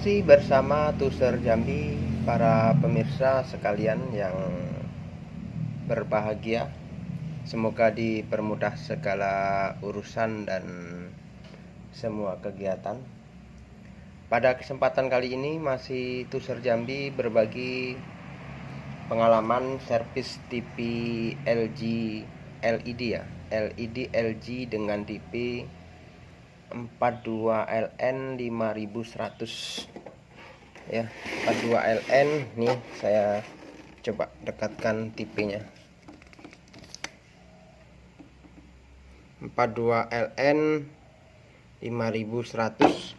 Masih bersama Tuser Jambi, para pemirsa sekalian yang berbahagia. Semoga dipermudah segala urusan dan semua kegiatan. Pada kesempatan kali ini masih Tuser Jambi berbagi pengalaman servis TV LG LED ya. LED LG dengan TV 42LN 5100 ya. 42LN nih, saya coba dekatkan TV-nya. 42LN 5100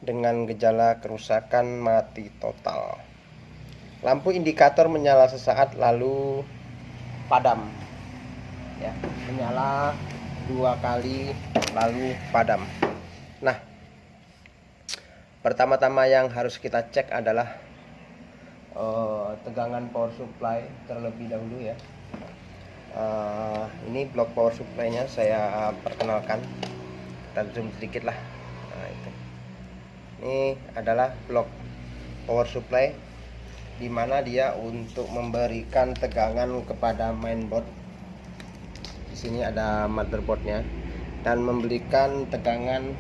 dengan gejala kerusakan mati total. Lampu indikator menyala sesaat lalu padam ya, menyala 2 kali lalu padam. Nah, pertama-tama yang harus kita cek adalah tegangan power supply terlebih dahulu ya. Ini blok power supply-nya saya perkenalkan, kita zoom sedikit lah. Nah, ini adalah blok power supply, dimana dia untuk memberikan tegangan kepada mainboard. Di sini ada motherboardnya dan memberikan tegangan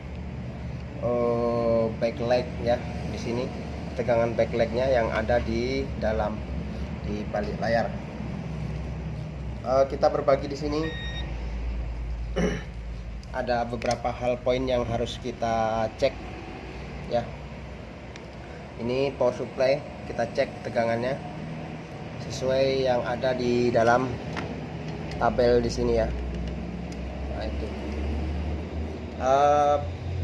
backlight ya. Di sini tegangan backlightnya yang ada di dalam, di balik layar. Kita berbagi di sini ada beberapa hal poin yang harus kita cek ya. Ini power supply, kita cek tegangannya sesuai yang ada di dalam tabel di sini ya. Nah, itu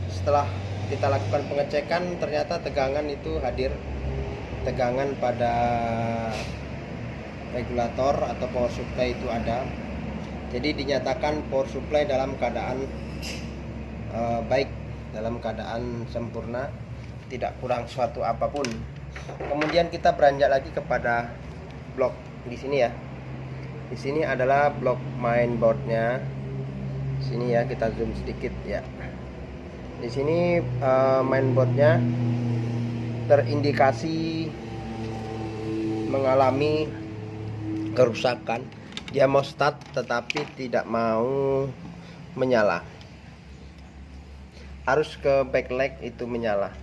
setelah kita lakukan pengecekan, ternyata tegangan itu hadir, tegangan pada regulator atau power supply itu ada. Jadi dinyatakan power supply dalam keadaan baik, dalam keadaan sempurna, tidak kurang suatu apapun. Kemudian kita beranjak lagi kepada blok di sini ya. Di sini adalah blok mainboardnya. Sini ya, kita zoom sedikit ya. Di sini mainboardnya terindikasi mengalami kerusakan. Dia mau start tetapi tidak mau menyala. Harus ke backlight itu menyala.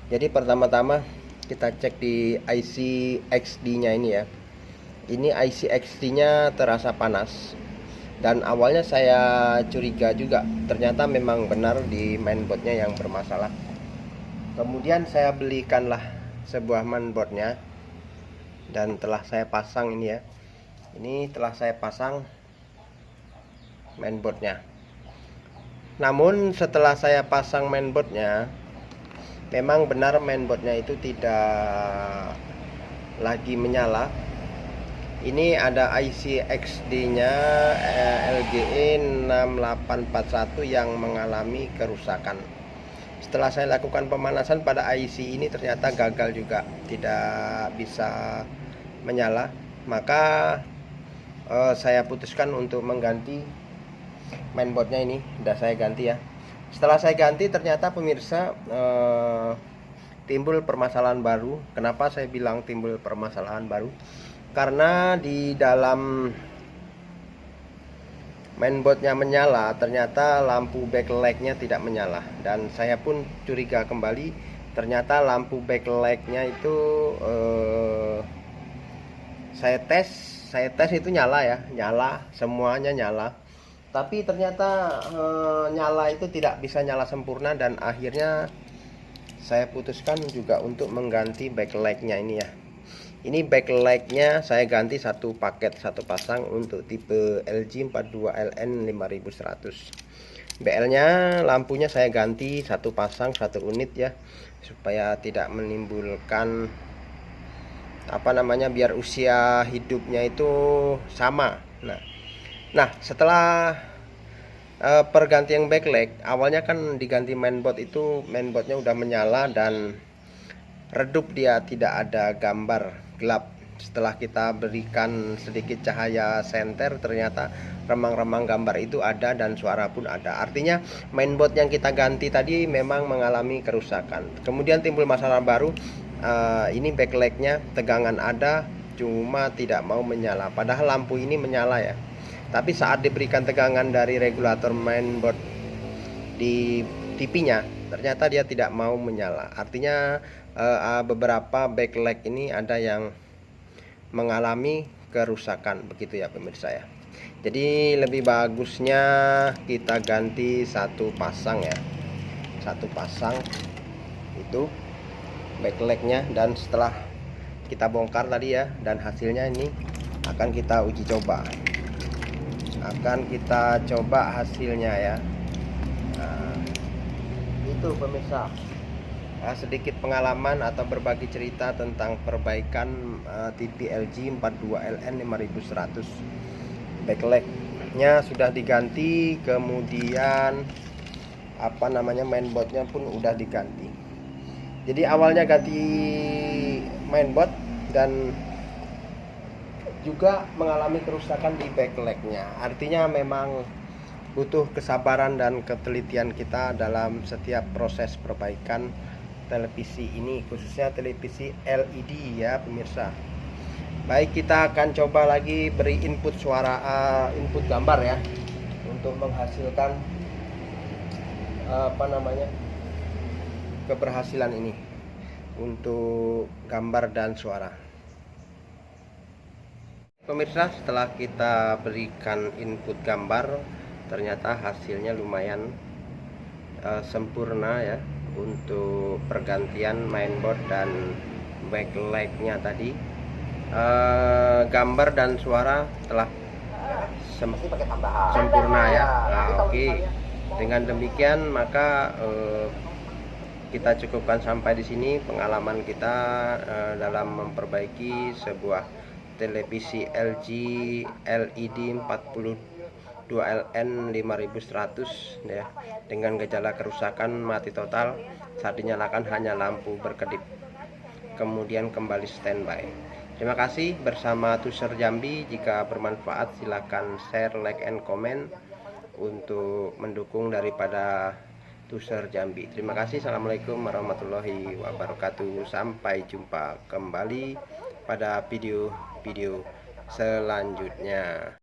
Jadi pertama-tama kita cek di IC XD-nya ini ya. Ini IC XD-nya terasa panas. Dan awalnya saya curiga juga, ternyata memang benar di mainboardnya yang bermasalah. Kemudian saya belikanlah sebuah mainboardnya dan telah saya pasang ini ya. Ini telah saya pasang mainboardnya. Namun setelah saya pasang mainboardnya, memang benar mainboardnya itu tidak lagi menyala. Ini ada IC XD-nya LGE 6841 yang mengalami kerusakan. Setelah saya lakukan pemanasan pada IC ini, ternyata gagal juga, tidak bisa menyala. Maka saya putuskan untuk mengganti mainboardnya. Ini sudah saya ganti ya. Setelah saya ganti, ternyata pemirsa timbul permasalahan baru. Kenapa saya bilang timbul permasalahan baru? Karena di dalam mainboardnya menyala, ternyata lampu backlightnya tidak menyala. Dan saya pun curiga kembali, ternyata lampu backlightnya itu saya tes itu nyala ya, nyala, semuanya nyala. Tapi ternyata nyala itu tidak bisa nyala sempurna, dan akhirnya saya putuskan juga untuk mengganti backlightnya ini ya. Ini backlightnya saya ganti satu paket, satu pasang untuk tipe LG 42LN 5100. BL nya, lampunya saya ganti satu pasang, satu unit ya, supaya tidak menimbulkan biar usia hidupnya itu sama. Nah setelah pergantian backlight, awalnya kan diganti mainboard itu, mainboardnya udah menyala dan redup, dia tidak ada gambar gelap setelah kita berikan sedikit cahaya senter, ternyata remang-remang gambar itu ada dan suara pun ada. Artinya mainboard yang kita ganti tadi memang mengalami kerusakan. Kemudian timbul masalah baru, ini backlightnya tegangan ada, cuma tidak mau menyala. Padahal lampu ini menyala ya. Tapi saat diberikan tegangan dari regulator mainboard di TV-nya, ternyata dia tidak mau menyala. Artinya beberapa backlight ini ada yang mengalami kerusakan, begitu ya pemirsa ya. Jadi lebih bagusnya kita ganti satu pasang ya, satu pasang itu backlightnya. Dan setelah kita bongkar tadi ya, dan hasilnya ini akan kita uji coba, akan kita coba hasilnya ya. Nah, itu pemirsa, sedikit pengalaman atau berbagi cerita tentang perbaikan TV LG 42LN 5100. Backlightnya sudah diganti, kemudian mainboardnya pun udah diganti. Jadi awalnya ganti mainboard dan juga mengalami kerusakan di backlightnya. Artinya memang butuh kesabaran dan ketelitian kita dalam setiap proses perbaikan televisi ini, khususnya televisi LED ya pemirsa. Baik, kita akan coba lagi beri input suara, input gambar ya, untuk menghasilkan keberhasilan ini untuk gambar dan suara. Pemirsa, setelah kita berikan input gambar, ternyata hasilnya lumayan sempurna ya untuk pergantian mainboard dan backlightnya tadi. Gambar dan suara telah sempurna ya. Nah, oke. Dengan demikian maka kita cukupkan sampai di sini pengalaman kita dalam memperbaiki sebuah televisi LG LED 42LN 5100 ya, dengan gejala kerusakan mati total. Saat dinyalakan hanya lampu berkedip, kemudian kembali standby. Terima kasih bersama Tuser Jambi. Jika bermanfaat silahkan share, like, and comment untuk mendukung daripada Tuser Jambi. Terima kasih. Assalamualaikum warahmatullahi wabarakatuh. Sampai jumpa kembali pada video-video selanjutnya.